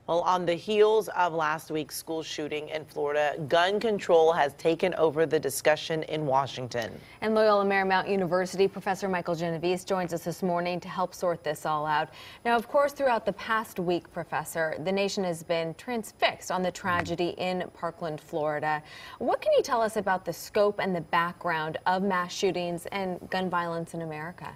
Well, on the heels of last week's school shooting in Florida, gun control has taken over the discussion in Washington. And Loyola Marymount University Professor Michael Genovese joins us this morning to help sort this all out. Now, of course, throughout the past week, Professor, the nation has been transfixed on the tragedy in Parkland, Florida. What can you tell us about the scope and the background of mass shootings and gun violence in America?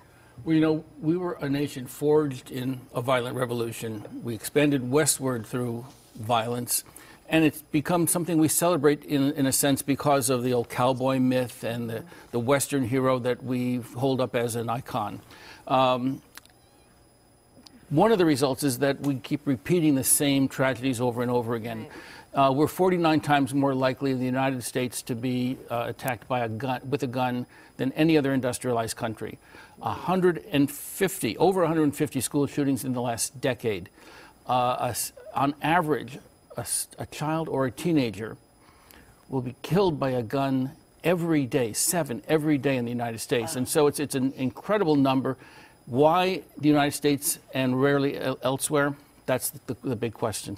Well, you know, we were a nation forged in a violent revolution. We expanded westward through violence, and it's become something we celebrate in a sense because of the old cowboy myth and the Western hero that we hold up as an icon. One of the results is that we keep repeating the same tragedies over and over again. Right. We're 49 times more likely in the United States to be attacked by with a gun than any other industrialized country. Over 150 school shootings in the last decade. On average, a child or a teenager will be killed by a gun every day, 7 every day in the United States. And so it's an incredible number. Why the United States and rarely elsewhere? That's the big question.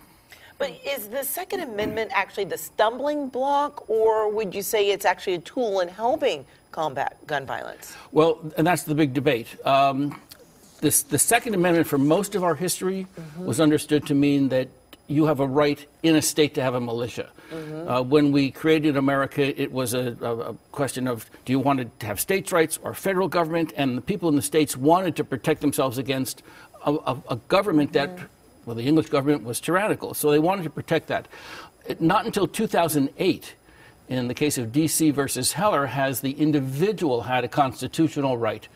But is the Second Amendment actually the stumbling block, or would you say it's actually a tool in helping combat gun violence? Well, and that's the big debate. The Second Amendment for most of our history was understood to mean that you have a right in a state to have a militia. When we created America, it was a question of, do you want to have states' rights or federal government? And the people in the states wanted to protect themselves against a government that, well, the English government was tyrannical, so they wanted to protect that. Not until 2008, in the case of D.C. versus Heller, has the individual had a constitutional right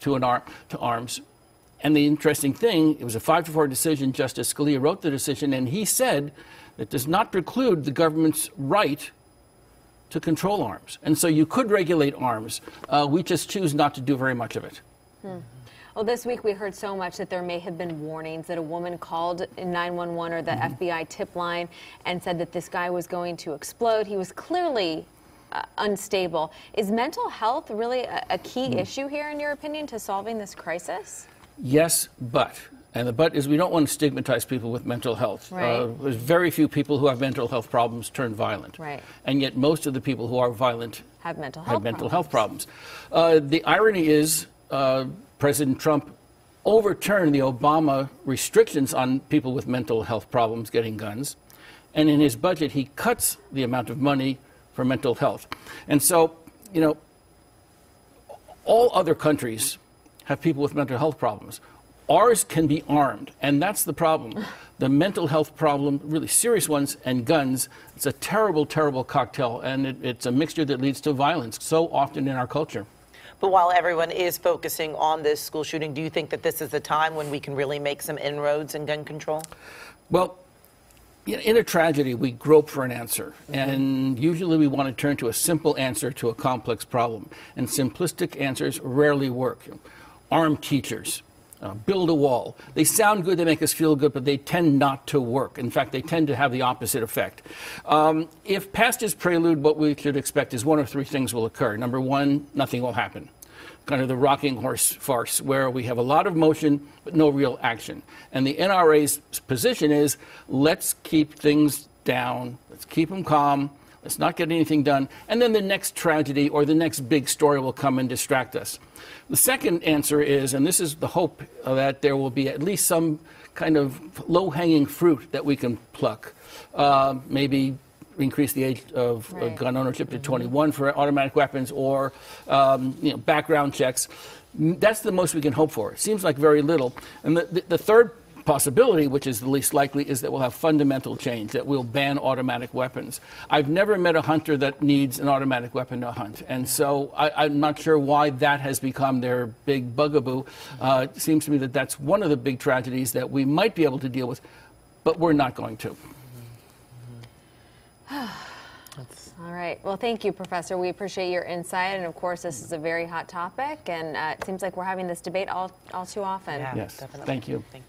to arms. And the interesting thing, it was a 5-4 decision. Justice Scalia wrote the decision, and he said it does not preclude the government's right to control arms. And so you could regulate arms. We just choose not to do very much of it. Well, this week we heard so much that there may have been warnings that a woman called 911 or the FBI tip line and said that this guy was going to explode. He was clearly unstable. Is mental health really a key issue here, in your opinion, to solving this crisis? Yes, but. And the but is we don't want to stigmatize people with mental health. Right. There's very few people who have mental health problems turn violent. Right. And yet most of the people who are violent have mental health problems. The irony is President Trump overturned the Obama restrictions on people with mental health problems getting guns. And in his budget, he cuts the amount of money for mental health. And so, you know, all other countries have people with mental health problems. Ours can be armed, and that's the problem. The mental health problem, really serious ones, and guns, it's a terrible, terrible cocktail, and it's a mixture that leads to violence so often in our culture. But while everyone is focusing on this school shooting, do you think that this is the time when we can really make some inroads in gun control? Well, in a tragedy, we grope for an answer, and usually we want to turn to a simple answer to a complex problem, and simplistic answers rarely work. Armed teachers, build a wall. They sound good, they make us feel good, but they tend not to work. In fact, they tend to have the opposite effect. If past is prelude, what we should expect is 1 of 3 things will occur. Number 1, nothing will happen. Kind of the rocking horse farce, where we have a lot of motion but no real action. And the NRA's position is, let's keep things down, let's keep them calm, let's not get anything done, and then the next tragedy or the next big story will come and distract us. The second answer is, and this is the hope, that there will be at least some kind of low-hanging fruit that we can pluck. Maybe increase the age of gun ownership to 21 for automatic weapons, or background checks. That's the most we can hope for. It seems like very little. And the third possibility, which is the least likely, is that we'll have fundamental change, that we'll ban automatic weapons. I've never met a hunter that needs an automatic weapon to hunt, and so I'm not sure why that has become their big bugaboo. It seems to me that that's one of the big tragedies that we might be able to deal with, but we're not going to. All right. Well, thank you, Professor. We appreciate your insight. And, of course, this is a very hot topic. And it seems like we're having this debate all too often. Yeah, yes. definitely. Thank you. Thank you.